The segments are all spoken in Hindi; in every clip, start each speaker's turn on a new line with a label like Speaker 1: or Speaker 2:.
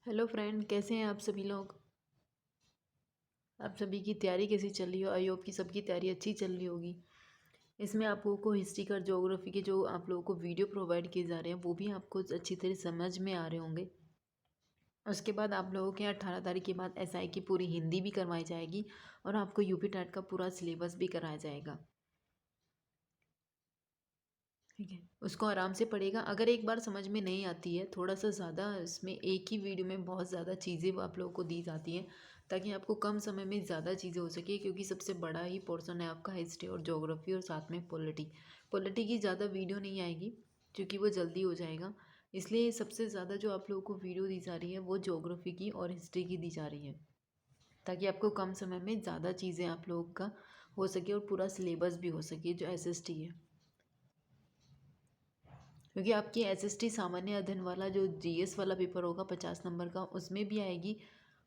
Speaker 1: हेलो फ्रेंड, कैसे हैं आप सभी लोग। आप सभी की तैयारी कैसी चल रही हो। आई होप की सबकी तैयारी अच्छी चल रही होगी। इसमें आप लोगों को हिस्ट्री का ज्योग्राफी के जो आप लोगों को वीडियो प्रोवाइड किए जा रहे हैं वो भी आपको अच्छी तरह समझ में आ रहे होंगे। उसके बाद आप लोगों के 18 तारीख के बाद एसआई की पूरी हिंदी भी करवाई जाएगी और आपको यूपी टेट का पूरा सिलेबस भी कराया जाएगा। ठीक है, उसको आराम से पढ़ेगा। अगर एक बार समझ में नहीं आती है, थोड़ा सा ज़्यादा इसमें एक ही वीडियो में बहुत ज़्यादा चीज़ें आप लोगों को दी जाती हैं ताकि आपको कम समय में ज़्यादा चीज़ें हो सके, क्योंकि सबसे बड़ा ही पोर्शन है आपका हिस्ट्री और ज्योग्राफी और साथ में पॉलिटी की ज़्यादा वीडियो नहीं आएगी क्योंकि वो जल्दी हो जाएगा। इसलिए सबसे ज़्यादा जो आप लोगों को वीडियो दी जा रही है वो ज्योग्राफी की और हिस्ट्री की दी जा रही है ताकि आपको कम समय में ज़्यादा चीज़ें आप लोगों का हो सके और पूरा सिलेबस भी हो सके जो एसएसटी है। क्योंकि आपकी एसएसटी सामान्य अध्ययन वाला जो जीएस वाला पेपर होगा 50 नंबर का, उसमें भी आएगी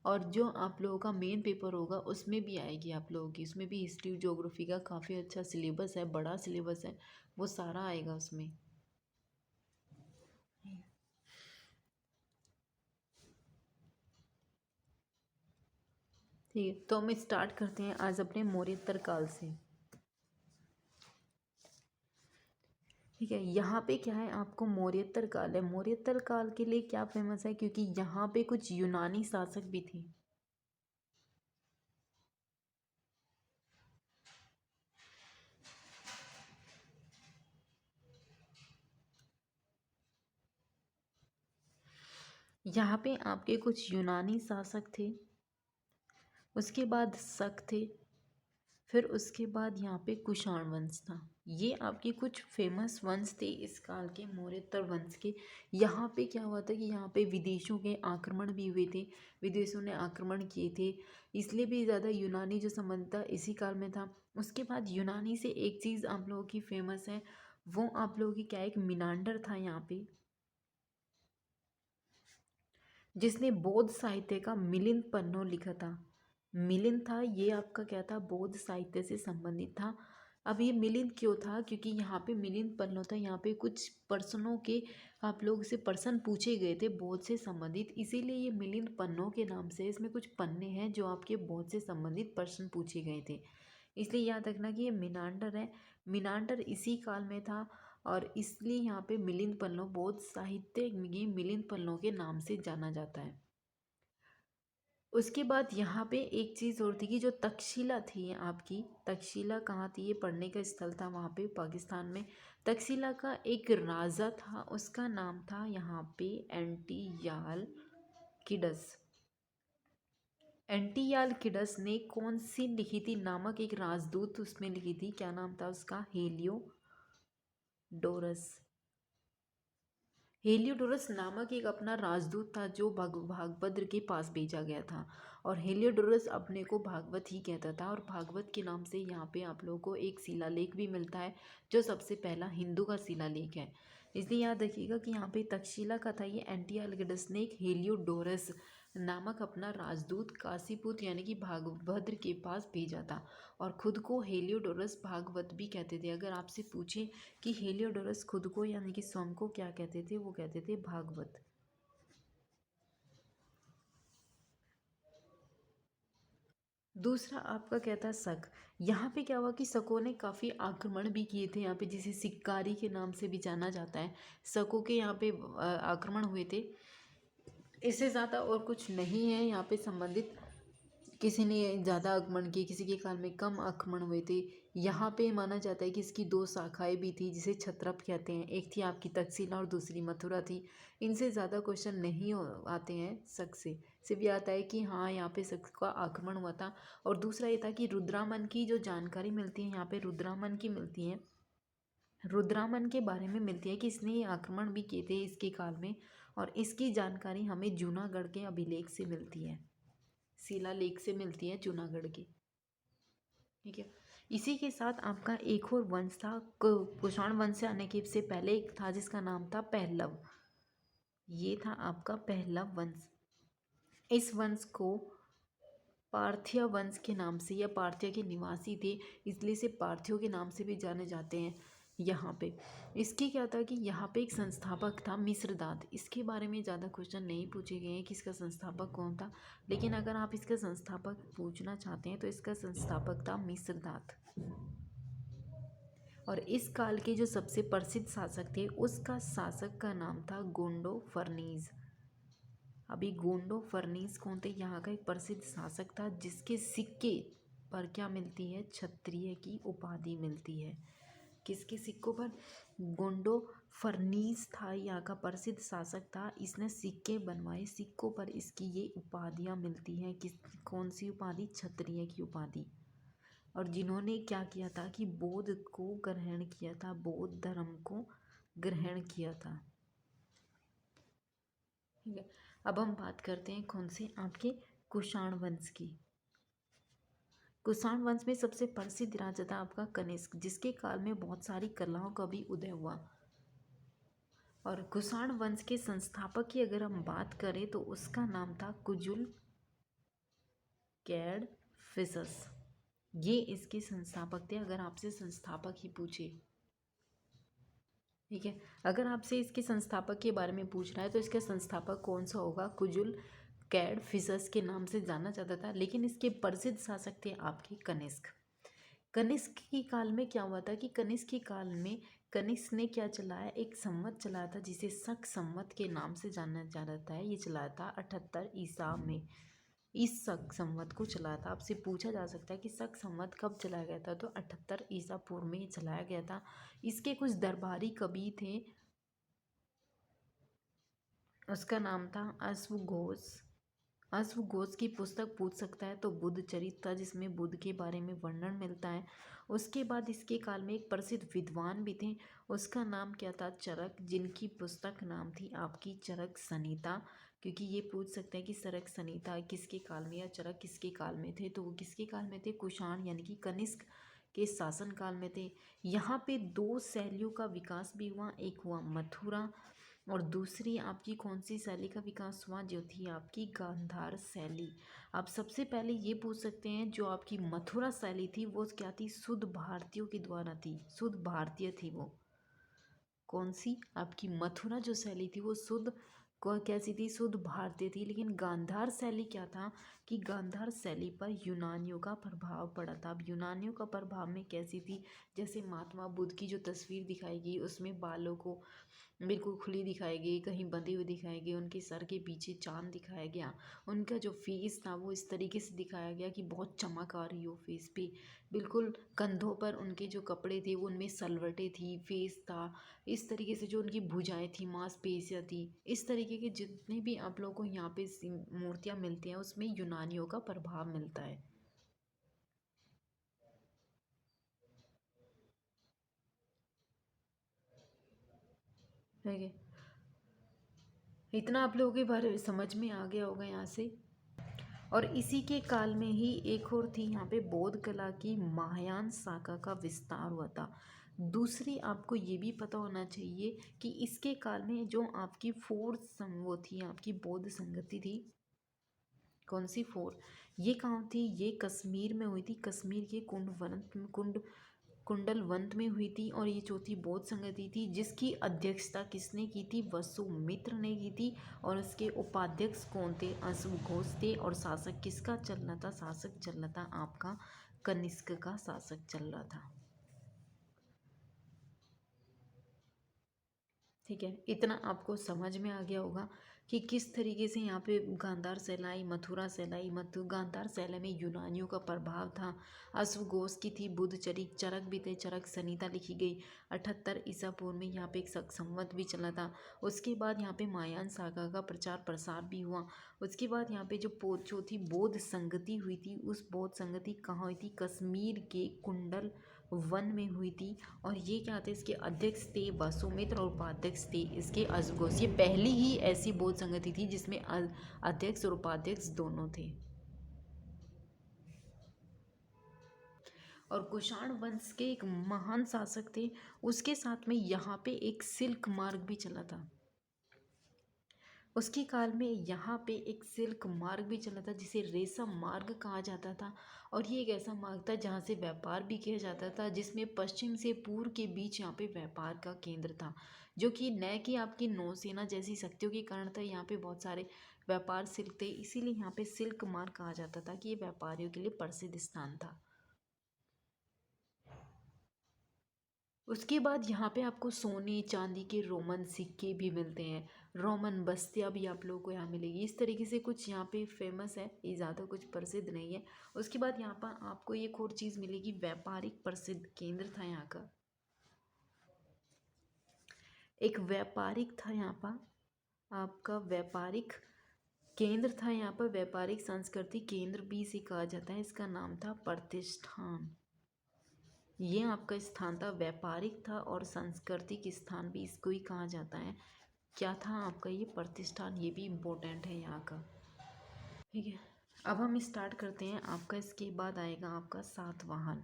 Speaker 1: और जो आप लोगों का मेन पेपर होगा उसमें भी आएगी आप लोगों की। उसमें भी हिस्ट्री ज्योग्राफी का काफ़ी अच्छा सिलेबस है, बड़ा सिलेबस है, वो सारा आएगा उसमें। ठीक है, तो हम स्टार्ट करते हैं आज अपने मौर्योत्तर काल से। ठीक है, यहाँ पे क्या है, आपको मौर्योत्तर काल है। मौर्योत्तर काल के लिए क्या फेमस है, क्योंकि यहाँ पे कुछ यूनानी शासक भी थे। यहाँ पे आपके कुछ यूनानी शासक थे, उसके बाद शक थे, फिर उसके बाद यहाँ पे कुषाण वंश था। ये आपके कुछ फेमस वंश थे इस काल के, मौर्योत्तर वंश के। यहाँ पे क्या हुआ था कि यहाँ पे विदेशों के आक्रमण भी हुए थे, विदेशों ने आक्रमण किए थे, इसलिए भी ज़्यादा यूनानी जो संबंध था इसी काल में था। उसके बाद यूनानी से एक चीज़ आप लोगों की फेमस है, वो आप लोगों की क्या, एक मिनांडर था यहाँ पे, जिसने बौद्ध साहित्य का मिलिंद पन्नो लिखा था। मिलिंद था ये आपका क्या था, बौद्ध साहित्य से संबंधित था। अब ये मिलिंद क्यों था, क्योंकि यहाँ पे मिलिंद पन्नो था, यहाँ पे कुछ पर्सनों के आप लोग से पर्सन पूछे गए थे बौद्ध से संबंधित, इसीलिए ये मिलिंद पन्नो के नाम से। इसमें कुछ पन्ने हैं जो आपके बौद्ध से संबंधित पर्सन पूछे गए थे, इसलिए याद रखना कि ये मिनांडर है। मिनांडर इसी काल में था और इसलिए यहाँ पे मिलिंद पन्नो, बौद्ध साहित्य में मिलिंद पन्नो के नाम से जाना जाता है। उसके बाद यहाँ पे एक चीज़ और थी कि जो तक्षशिला थी आपकी, तक्षशिला कहाँ थी, ये पढ़ने का स्थल था वहाँ पे पाकिस्तान में। तक्षशिला का एक राजा था, उसका नाम था यहाँ पे एंटीयाल किडस। एंटीयाल किडस ने कौन सी लिखी थी, नामक एक राजदूत उसमें लिखी थी, क्या नाम था उसका, हेलियोडोरस। हेलियोडोरस नामक एक अपना राजदूत था जो भागभद्र के पास भेजा गया था, और हेलियोडोरस अपने को भागवत ही कहता था, और भागवत के नाम से यहाँ पे आप लोगों को एक शिलालेख भी मिलता है जो सबसे पहला हिंदू का शिलालेख है। इसलिए याद रखिएगा कि यहाँ पे तक्षशिला का था ये एंटीयालगडस ने एक हेलियोडोरस नामक अपना राजदूत काशीपुत यानी कि भागभद्र के पास भेजा था, और खुद को हेलियोडोरस भागवत भी कहते थे। अगर आपसे पूछे कि हेलियोडोरस खुद को यानी कि स्वयं को क्या कहते थे, वो कहते थे भागवत। दूसरा आपका क्या था, शक। यहाँ पे क्या हुआ कि शकों ने काफ़ी आक्रमण भी किए थे यहाँ पे, जिसे सिक्कारी के नाम से भी जाना जाता है। शकों के यहाँ पे आक्रमण हुए थे, इससे ज़्यादा और कुछ नहीं है यहाँ पे संबंधित। किसी ने ज़्यादा आक्रमण किए, किसी के काल में कम आक्रमण हुए थे। यहाँ पे माना जाता है कि इसकी दो शाखाएं भी थी जिसे क्षत्रप कहते हैं, एक थी आपकी तक्षशिला और दूसरी मथुरा थी। इनसे ज़्यादा क्वेश्चन नहीं आते हैं शक से, सिर्फ ये आता है कि हाँ यहाँ पे शक का आक्रमण हुआ था। और दूसरा ये था कि रुद्रामन की जो जानकारी मिलती है यहाँ पे, रुद्रामन की मिलती है, रुद्रामन के बारे में मिलती है कि इसने ये आक्रमण भी किए थे इसके काल में, और इसकी जानकारी हमें जूनागढ़ के अभिलेख से मिलती है, शिलालेख से मिलती है जूनागढ़ की। ठीक है, इसी के साथ आपका एक और वंश था, कुषाण वंश से आने के से पहले एक था जिसका नाम था पहलव। ये था आपका पहलव वंश। इस वंश को पार्थ्य वंश के नाम से, या पार्थ्य के निवासी थे इसलिए से पार्थियों के नाम से भी जाने जाते हैं। यहाँ पे इसके क्या था कि यहाँ पे एक संस्थापक था मिस्रदात। इसके बारे में ज़्यादा क्वेश्चन नहीं पूछे गए हैं कि इसका संस्थापक कौन था, लेकिन अगर आप इसका संस्थापक पूछना चाहते हैं तो इसका संस्थापक था मिस्रदात। और इस काल के जो सबसे प्रसिद्ध शासक थे उसका शासक का नाम था गोंडो फर्नीज। अभी गोंडो फर्नीस कौन थे? यहाँ का एक प्रसिद्ध शासक था जिसके सिक्के पर क्या मिलती है? क्षत्रिय की उपाधि मिलती है। किसके सिक्कों पर? गोंडो फर्नीस था, यहाँ का प्रसिद्ध शासक था। इसने सिक्के बनवाए, सिक्कों पर इसकी ये उपाधियाँ मिलती हैं। किस कौन सी उपाधि? क्षत्रिय की उपाधि। और जिन्होंने क्या किया था कि बौद्ध को ग्रहण किया था, बौद्ध धर्म को ग्रहण किया था। ठीक है, अब हम बात करते हैं कौन से? आपके कुषाण वंश की। कुषाण वंश में सबसे प्रसिद्ध राजा था आपका कनिष्क, जिसके काल में बहुत सारी कलाओं का भी उदय हुआ। और कुषाण वंश के संस्थापक की अगर हम बात करें तो उसका नाम था कुजुल कैड फिसस। ये इसके संस्थापक थे, अगर आपसे संस्थापक ही पूछे। ठीक है, अगर आपसे इसके संस्थापक के बारे में पूछ रहा है तो इसका संस्थापक कौन सा होगा? कुजुल कैड फिसस के नाम से जाना जाता था, लेकिन इसके प्रसिद्ध शासक थे आपके कनिष्क। कनिष्क के काल में क्या हुआ था कि कनिष्क के काल में कनिष्क ने क्या चलाया? एक संवत चलाया था जिसे शक संवत के नाम से जाना जाता है। ये चलाया था 78 ईसा में। इस शक संवत को चलाया था। आपसे पूछा जा सकता है कि शक संवत कब चलाया गया था? तो 78 ईसा पूर्व में चलाया गया था। इसके कुछ दरबारी कवि थे, उसका नाम था अश्वघोष। अश्वघोष की पुस्तक पूछ सकता है तो बुद्ध चरित था, जिसमें बुद्ध के बारे में वर्णन मिलता है। उसके बाद इसके काल में एक प्रसिद्ध विद्वान भी थे, उसका नाम क्या था? चरक, जिनकी पुस्तक नाम थी आपकी चरक संहिता। क्योंकि ये पूछ सकते हैं कि चरक संहिता किसके काल में या चरक किसके काल में थे, तो वो किसके काल में थे? कुषाण यानी कि कनिष्क के शासन काल में थे। यहाँ पे दो शैलियों का विकास भी हुआ, एक हुआ मथुरा और दूसरी आपकी कौन सी शैली का विकास हुआ? जो थी आपकी गांधार शैली। आप सबसे पहले ये पूछ सकते हैं जो आपकी मथुरा शैली थी वो क्या थी? शुद्ध भारतीयों के द्वारा थी, शुद्ध भारतीय थी वो। कौन सी? आपकी मथुरा जो शैली थी वो शुद्ध कैसी थी? शुद्ध भारतीय थी। लेकिन गांधार शैली क्या था कि गांधार शैली पर यूनानियों का प्रभाव पड़ा था। अब यूनानियों का प्रभाव में कैसी थी? जैसे महात्मा बुद्ध की जो तस्वीर दिखाई गई उसमें बालों को बिल्कुल खुली दिखाई गई, कहीं बंधे हुए दिखाए गए, उनके सर के पीछे चांद दिखाया गया, उनका जो फेस था वो इस तरीके से दिखाया गया कि बहुत चमक आ रही हो फेस पे। बिल्कुल कंधों पर उनके जो कपड़े थे वो उनमें सलवटें थी, फेस था इस तरीके से, जो उनकी भुजाएं थी, मांसपेशियाँ थी, इस तरीके के जितने भी आप लोगों को यहाँ पे मूर्तियाँ मिलती हैं उसमें यूनानियों का प्रभाव मिलता है। ठीक है, इतना आप लोगों के बारे में समझ में आ गया होगा यहाँ से। और इसी के काल में ही एक और थी यहाँ पे बौद्ध कला की महायान शाखा का विस्तार हुआ था। दूसरी आपको ये भी पता होना चाहिए कि इसके काल में जो आपकी फोर्थ वो थी आपकी बौद्ध संगति थी, कौन सी फोर? ये कहाँ थी? ये कश्मीर में हुई थी, कश्मीर के कुंडलवंत में हुई थी। और ये चौथी बौद्ध संगति थी जिसकी अध्यक्षता किसने की थी? वसुमित्र ने की थी। और उसके उपाध्यक्ष कौन थे? अश्वघोष थे। और शासक किसका चल रहा था? शासक चल रहा था आपका कनिष्क का शासक चल रहा था। ठीक है, इतना आपको समझ में आ गया होगा कि किस तरीके से यहाँ पे गांधार शैलाई, मथुरा शैलाई, गांधार शैली में यूनानियों का प्रभाव था। अश्वघोष की थी बुद्ध चरित, चरक भी थे, चरक संहिता लिखी गई 78 ईसा पूर्व में। यहाँ पे एक संवत भी चला था। उसके बाद यहाँ पे महायान सागा का प्रचार प्रसार भी हुआ। उसके बाद यहाँ पे जो थी बौद्ध संगति हुई थी, उस बौद्ध संगति कहाँ हुई थी? कश्मीर के कुंडल वन में हुई थी। और ये क्या थे? इसके अध्यक्ष थे वसुमित्र और उपाध्यक्ष थे इसके अश्वघोष। ये पहली ही ऐसी बौद्ध संगति थी जिसमें अध्यक्ष और उपाध्यक्ष दोनों थे। और कुषाण वंश के एक महान शासक थे, उसके साथ में यहाँ पे एक सिल्क मार्ग भी चला था। उसके काल में यहाँ पे एक सिल्क मार्ग भी चला था जिसे रेशम मार्ग कहा जाता था। और ये एक ऐसा मार्ग था जहाँ से व्यापार भी किया जाता था, जिसमें पश्चिम से पूर्व के बीच यहाँ पे व्यापार का केंद्र था, जो कि न कि आपकी नौसेना जैसी शक्तियों के कारण था। यहाँ पे बहुत सारे व्यापार सिल्क थे, इसीलिए यहाँ पे सिल्क मार्ग कहा जाता था कि ये व्यापारियों के लिए प्रसिद्ध स्थान था। उसके बाद यहाँ पे आपको सोने चांदी के रोमन सिक्के भी मिलते हैं, रोमन बस्तियाँ भी आप लोगों को यहाँ मिलेगी। इस तरीके से कुछ यहाँ पे फेमस है, ये ज़्यादा कुछ प्रसिद्ध नहीं है। उसके बाद यहाँ पर आपको एक और चीज़ मिलेगी, व्यापारिक प्रसिद्ध केंद्र था यहाँ का, एक व्यापारिक था यहाँ पर आपका व्यापारिक केंद्र था, यहाँ पर व्यापारिक संस्कृति केंद्र भी इसे कहा जाता है। इसका नाम था प्रतिष्ठान। ये आपका स्थान था, व्यापारिक था और सांस्कृतिक स्थान भी इसको ही कहा जाता है। क्या था आपका ये प्रतिष्ठान, ये भी इम्पोर्टेंट है यहाँ का। ठीक है, अब हम स्टार्ट करते हैं। आपका इसके बाद आएगा आपका सातवाहन।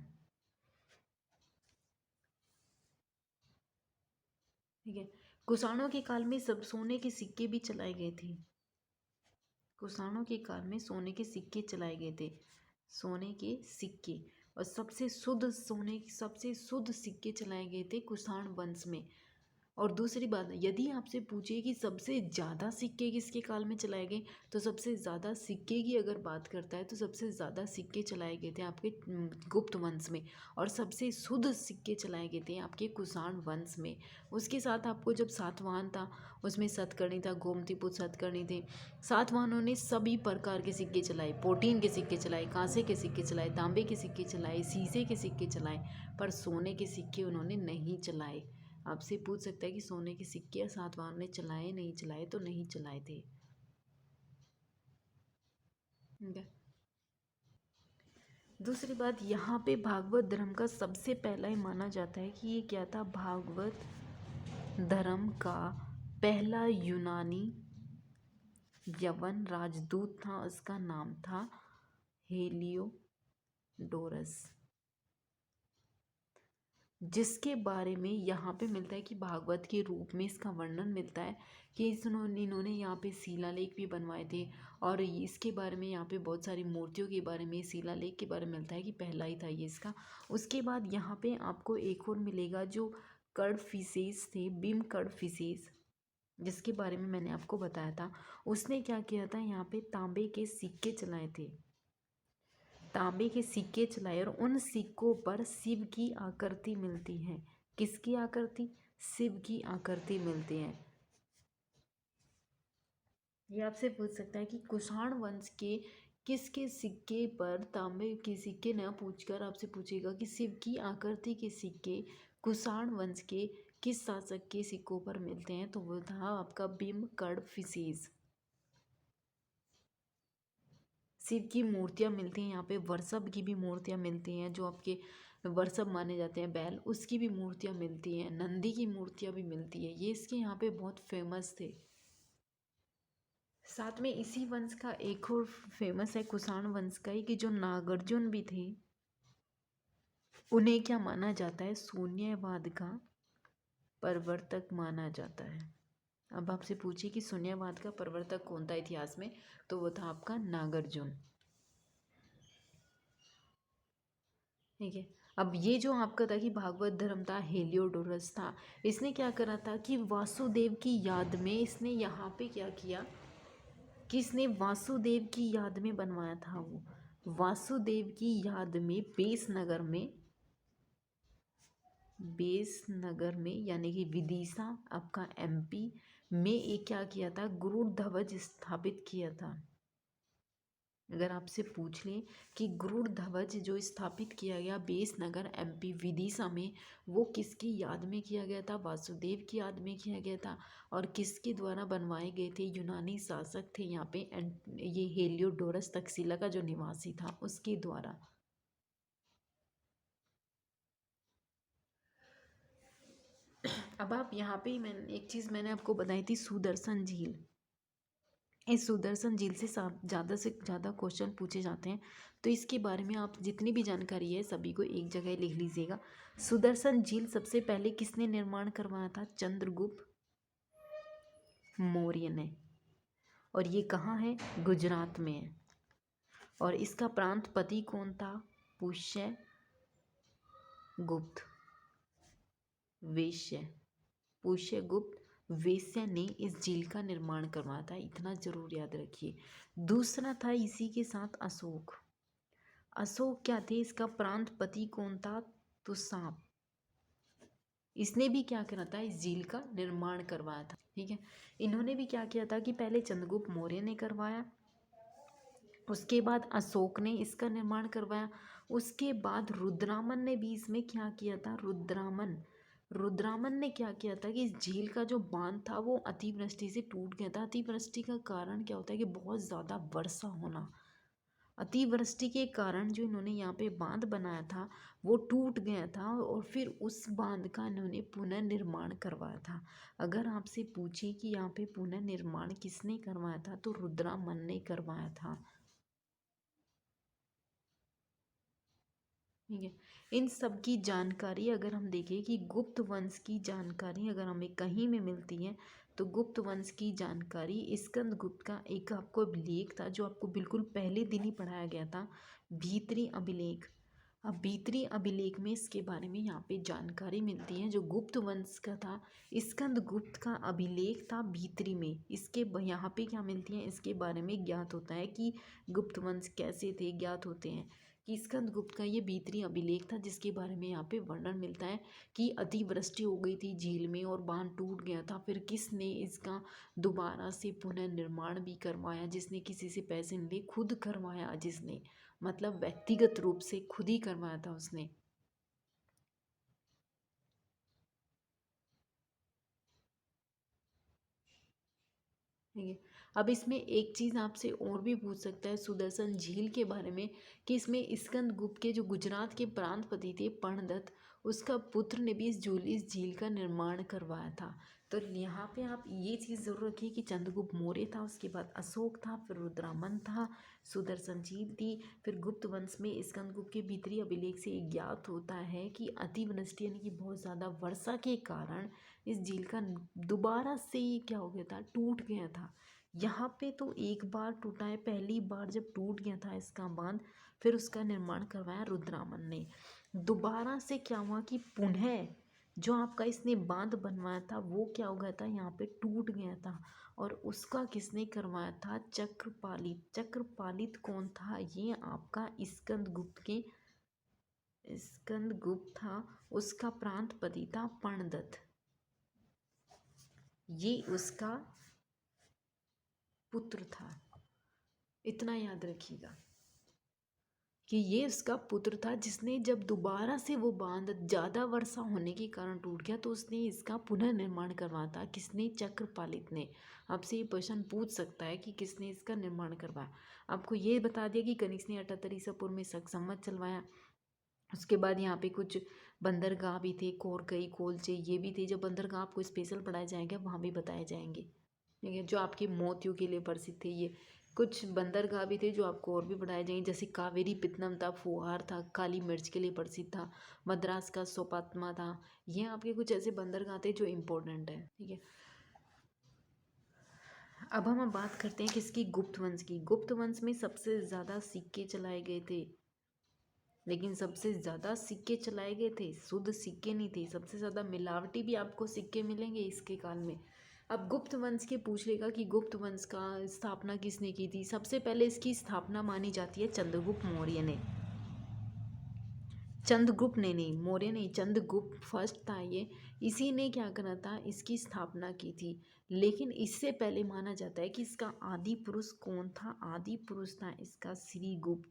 Speaker 1: ठीक है, कुषाणों के काल में सब सोने के सिक्के भी चलाए गए थे। कुषाणों के काल में सोने के सिक्के चलाए गए थे, सोने के सिक्के। और सबसे शुद्ध सिक्के चलाए गए थे कुषाण वंश में। और दूसरी बात, यदि आपसे पूछे कि सबसे ज़्यादा सिक्के किसके काल में चलाए गए, तो सबसे ज़्यादा सिक्के की अगर बात करता है तो सबसे ज़्यादा सिक्के चलाए गए थे आपके गुप्त वंश में। और सबसे शुद्ध सिक्के चलाए गए थे आपके कुषाण वंश में। उसके साथ आपको जब सातवाहन था, उसमें सतकर्णी था, गोमतीपुत्र सतकर्णी थे। सातवाहनों ने सभी प्रकार के सिक्के चलाए, प्रोटीन के सिक्के चलाए, कांसे के सिक्के चलाए, तांबे के सिक्के चलाए, शीशे के सिक्के चलाए, पर सोने के सिक्के उन्होंने नहीं चलाए। आपसे पूछ सकता है कि सोने के सिक्के सातवाहन ने चलाए नहीं चलाए, तो नहीं चलाए थे। ठीक है, दूसरी बात, यहाँ पे भागवत धर्म का सबसे पहला ही माना जाता है कि ये क्या था, भागवत धर्म का पहला यूनानी यवन राजदूत था। उसका नाम था हेलियोडोरस, जिसके बारे में यहाँ पे मिलता है कि भागवत के रूप में इसका वर्णन मिलता है कि इन्होंने यहाँ पे शिलालेख भी बनवाए थे। और इसके बारे में यहाँ पे बहुत सारी मूर्तियों के बारे में, शिलालेख के बारे में मिलता है कि पहला ही था ये इसका। उसके बाद यहाँ पे आपको एक और मिलेगा जो कर्ड फिशेस थे, बिम कर्ड फिशेस, जिसके बारे में मैंने आपको बताया था। उसने क्या किया था, यहाँ पे तांबे के सिक्के चलाए थे, तांबे के सिक्के चलाए। और उन सिक्कों पर शिव की आकृति मिलती है। किसकी आकृति, शिव की आकृति मिलती है। ये आपसे पूछ सकता है कि कुषाण वंश के किसके सिक्के पर, तांबे के सिक्के न पूछकर आपसे पूछेगा कि शिव की आकृति के सिक्के कुषाण वंश के किस शासक के सिक्कों पर मिलते हैं, तो वो था आपका बिम्बकर्ण फिशेस। शिव की मूर्तियाँ मिलती हैं यहाँ पे, वृषभ की भी मूर्तियाँ मिलती हैं, जो आपके वृषभ माने जाते हैं बैल, उसकी भी मूर्तियाँ मिलती हैं, नंदी की मूर्तियाँ भी मिलती है। ये इसके यहाँ पे बहुत फेमस थे। साथ में इसी वंश का एक और फेमस है कुषाण वंश का ही, कि जो नागार्जुन भी थे, उन्हें क्या माना जाता है, शून्यवाद का प्रवर्तक माना जाता है। अब आपसे पूछिए कि शून्यवाद का प्रवर्तक कौन था इतिहास में, तो वो था आपका नागार्जुन। ठीक है, अब ये जो आपका था कि भागवत धर्म था, हेलियोडोरस था, इसने क्या करा था कि वासुदेव की याद में इसने यहाँ पे क्या किया कि इसने वासुदेव की याद में बनवाया था। वो वासुदेव की याद में बेस नगर में यानी कि विदिशा आपका एमपी में एक क्या किया था, गरुड़ ध्वज स्थापित किया था। अगर आपसे पूछ लें कि गरुड़ ध्वज जो स्थापित किया गया बेसनगर एमपी विदिशा में, वो किसकी याद में किया गया था, वासुदेव की याद में किया गया था। और किसके द्वारा बनवाए गए थे, यूनानी शासक थे यहाँ पे ये हेलियोडोरस तक्षशिला का जो निवासी था उसके द्वारा। अब आप यहाँ पे मैंने एक चीज़ मैंने आपको बताई थी, सुदर्शन झील। इस सुदर्शन झील से ज़्यादा क्वेश्चन पूछे जाते हैं, तो इसके बारे में आप जितनी भी जानकारी है सभी को एक जगह लिख लीजिएगा। सुदर्शन झील सबसे पहले किसने निर्माण करवाया था, चंद्रगुप्त मौर्य ने। और ये कहाँ है? गुजरात में है। और इसका प्रांत पति कौन था? पुष्य गुप्त वेश्य। पुष्यगुप्त वेश्या ने इस झील का निर्माण करवाया था, इतना जरूर याद रखिए। दूसरा था इसी के साथ अशोक। अशोक क्या थे? इसका प्रांत पति कौन था? तो सांप। इसने भी क्या करा था? इस झील का निर्माण करवाया था। ठीक है, इन्होंने भी क्या किया था कि पहले चंद्रगुप्त मौर्य ने करवाया, उसके बाद अशोक ने इसका निर्माण करवाया, उसके बाद रुद्रामन ने भी इसमें क्या किया था? रुद्रामन ने क्या किया था कि इस झील का जो बांध था वो अतिवृष्टि से टूट गया था। अतिवृष्टि का कारण क्या होता है? कि बहुत ज़्यादा वर्षा होना। अतिवृष्टि के कारण जो इन्होंने यहाँ पे बांध बनाया था वो टूट गया था, और फिर उस बांध का इन्होंने पुनर्निर्माण करवाया था। अगर आपसे पूछे कि यहाँ पे पुनर्निर्माण किसने करवाया था, तो रुद्रामन ने करवाया था। ठीक है, इन सब की जानकारी अगर हम देखें कि गुप्त वंश की जानकारी अगर हमें कहीं में मिलती है, तो गुप्त वंश की जानकारी स्कंदगुप्त का एक आपको अभिलेख था जो आपको बिल्कुल पहले दिन ही पढ़ाया गया था, भीतरी अभिलेख। अब भीतरी अभिलेख में इसके बारे में यहाँ पे जानकारी मिलती है जो गुप्त वंश का था। स्कंदगुप्त का अभिलेख था भीतरी में। इसके यहाँ पे क्या मिलती है? इसके बारे में ज्ञात होता है कि गुप्त वंश कैसे थे, ज्ञात होते हैं कि स्कंदगुप्त का ये भीतरी अभिलेख था जिसके बारे में यहाँ पे वर्णन मिलता है कि अतिवृष्टि हो गई थी झील में और बांध टूट गया था, फिर किसने इसका दोबारा से पुनर्निर्माण भी करवाया, जिसने किसी से पैसे नहीं लिए, खुद करवाया, जिसने मतलब व्यक्तिगत रूप से खुद ही करवाया था उसने। ठीक है, अब इसमें एक चीज़ आपसे और भी पूछ सकता है सुदर्शन झील के बारे में कि इसमें स्कंदगुप्त के जो गुजरात के प्रांतपति थे पर्णदत्त, उसका पुत्र ने भी इस झील का निर्माण करवाया था। तो यहाँ पे आप ये चीज़ ज़रूर रखिए कि चंद्रगुप्त मौर्य था, उसके बाद अशोक था, फिर रुद्रामन था, सुदर्शन झील थी, फिर गुप्त वंश में स्कंदगुप्त के भीतरी अभिलेख से ज्ञात होता है कि अतिवृष्टि यानी कि बहुत ज़्यादा वर्षा के कारण इस झील का दोबारा से ये क्या हो गया था? टूट गया था। यहाँ पे तो एक बार टूटा है, पहली बार जब टूट गया था इसका बांध, फिर उसका निर्माण करवाया रुद्रामन ने। दोबारा से क्या हुआ कि पुनः जो आपका इसने बांध बनवाया था वो क्या हो गया था? यहाँ पे टूट गया था, और उसका किसने करवाया था? चक्रपालित। चक्रपालित कौन था? ये आपका स्कंदगुप्त था, उसका प्रांतपति था पर्णदत्त, ये उसका पुत्र था। इतना याद रखिएगा कि ये उसका पुत्र था, जिसने जब दोबारा से वो बांध ज़्यादा वर्षा होने के कारण टूट गया तो उसने इसका पुनर्निर्माण करवाया था। किसने? चक्रपालित ने। आपसे ये क्वेश्चन पूछ सकता है कि किसने इसका निर्माण करवाया। आपको ये बता दिया कि कनिष्क ने 78 ईसा में संवत चलवाया। उसके बाद यहाँ पे कुछ बंदरगाह भी थे, कोरकई, कोलचे, ये भी थे। जब बंदरगाह आपको स्पेशल पढ़ाए जाएंगे वहाँ भी बताए जाएंगे। ठीक है, जो आपके मोतियों के लिए प्रसिद्ध थे। ये कुछ बंदरगाह भी थे जो आपको और भी बढ़ाए जाएंगे, जैसे कावेरी पित्तनम था, फुहार था, काली मिर्च के लिए प्रसिद्ध था, मद्रास का सोपात्मा था। ये आपके कुछ ऐसे बंदरगाह थे जो इम्पोर्टेंट है। ठीक है, अब हम बात करते हैं किसकी? गुप्त वंश की। गुप्त वंश में सबसे ज़्यादा सिक्के चलाए गए थे, लेकिन सबसे ज़्यादा सिक्के चलाए गए थे शुद्ध सिक्के नहीं थे, सबसे ज़्यादा मिलावटी भी आपको सिक्के मिलेंगे इसके काल में। अब गुप्त वंश के पूछ लेगा कि गुप्त वंश का स्थापना किसने की थी? सबसे पहले इसकी स्थापना मानी जाती है चंद्रगुप्त मौर्य ने। चंद्रगुप्त ने नहीं, मौर्य नहीं, चंद्रगुप्त फर्स्ट था ये। इसी ने क्या करा था? इसकी स्थापना की थी। लेकिन इससे पहले माना जाता है कि इसका आदि पुरुष कौन था? आदि पुरुष था इसका श्रीगुप्त।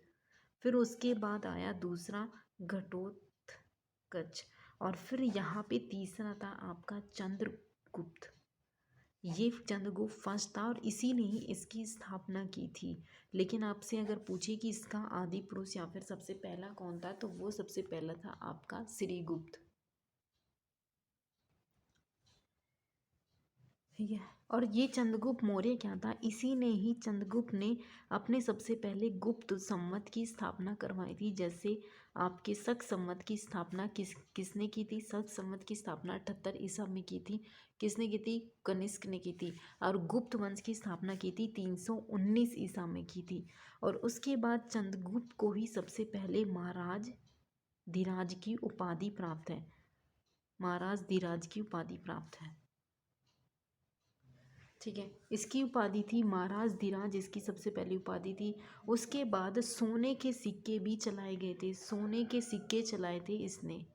Speaker 1: फिर उसके बाद आया दूसरा घटोत्कच, और फिर यहाँ पे तीसरा था आपका चंद्रगुप्त। ये चंद्रगुप्त फर्स्ट था और इसी ने ही इसकी स्थापना की थी। लेकिन आपसे अगर पूछे कि इसका आदि पुरुष या फिर सबसे पहला कौन था, तो वो सबसे पहला था आपका श्रीगुप्त। ठीक है। और ये चंद्रगुप्त मौर्य क्या था, इसी ने ही चंद्रगुप्त ने अपने सबसे पहले गुप्त संवत की स्थापना करवाई थी। जैसे आपके शक संवत की स्थापना किसने की थी? शक संवत की स्थापना 78 ईसा में की थी। किसने की थी? कनिष्क ने की थी। और गुप्त वंश की स्थापना की थी 319 ईसा में की थी। और उसके बाद चंद्रगुप्त को ही सबसे पहले महाराज धीराज की उपाधि प्राप्त है। महाराज धीराज की उपाधि प्राप्त है। ठीक है, इसकी उपाधि थी महाराज धीराज, इसकी सबसे पहली उपाधि थी। उसके बाद सोने के सिक्के भी चलाए गए थे। सोने के सिक्के चलाए थे इसने।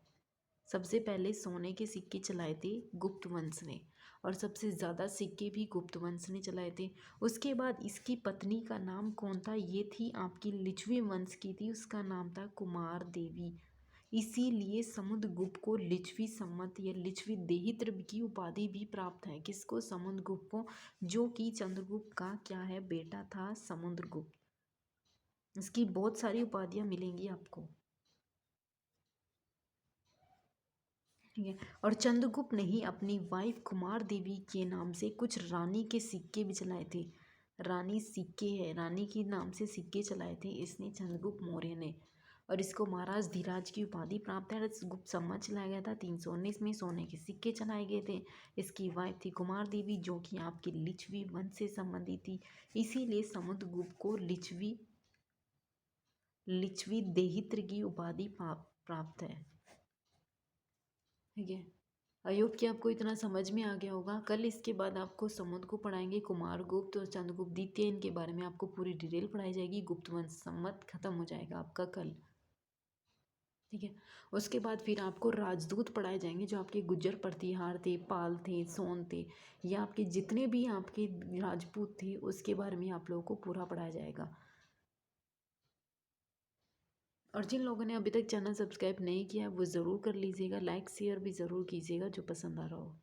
Speaker 1: सबसे पहले सोने के सिक्के चलाए थे गुप्त वंश ने, और सबसे ज़्यादा सिक्के भी गुप्त वंश ने चलाए थे। उसके बाद इसकी पत्नी का नाम कौन था? ये थी आपकी लिच्छवी वंश की थी, उसका नाम था कुमार देवी। इसीलिए समुद्रगुप्त को लिच्छवी संवत या लिच्छवी देहित्र की उपाधि भी प्राप्त है। किसको? समुद्रगुप्त को, जो कि चंद्रगुप्त का क्या है? बेटा था समुद्रगुप्त। इसकी बहुत सारी उपाधियां मिलेंगी आपको। ठीक है। और चंद्रगुप्त ने ही अपनी वाइफ कुमार देवी के नाम से कुछ रानी के सिक्के भी चलाए थे। रानी सिक्के है, रानी के नाम से सिक्के चलाए थे इसने, चंद्रगुप्त मौर्य ने। और इसको महाराज धीराज की उपाधि प्राप्त है। गुप्त संवत चलाया गया था 319 में, सोने के सिक्के चलाए गए थे। इसकी वाइफ थी कुमार देवी, जो कि आपकी लिच्छवी वंश से संबंधित थी। इसीलिए समुद्रगुप्त को लिच्छवी देहित्र की उपाधि प्राप्त है। ठीक है। आई होप कि आपको इतना समझ में आ गया होगा। कल इसके बाद आपको समुद्र को पढ़ाएंगे, कुमारगुप्त और चंद्रगुप्त द्वितीय, इनके बारे में आपको पूरी डिटेल पढ़ाई जाएगी। गुप्त वंश संवत खत्म हो जाएगा आपका कल। ठीक है। उसके बाद फिर आपको राजदूत पढ़ाए जाएंगे, जो आपके गुज्जर प्रतिहार थे, पाल थे, सोन थे, या आपके जितने भी आपके राजपूत थे, उसके बारे में आप लोगों को पूरा पढ़ाया जाएगा। और जिन लोगों ने अभी तक चैनल सब्सक्राइब नहीं किया वो ज़रूर कर लीजिएगा। लाइक शेयर भी ज़रूर कीजिएगा जो पसंद आ रहा हो।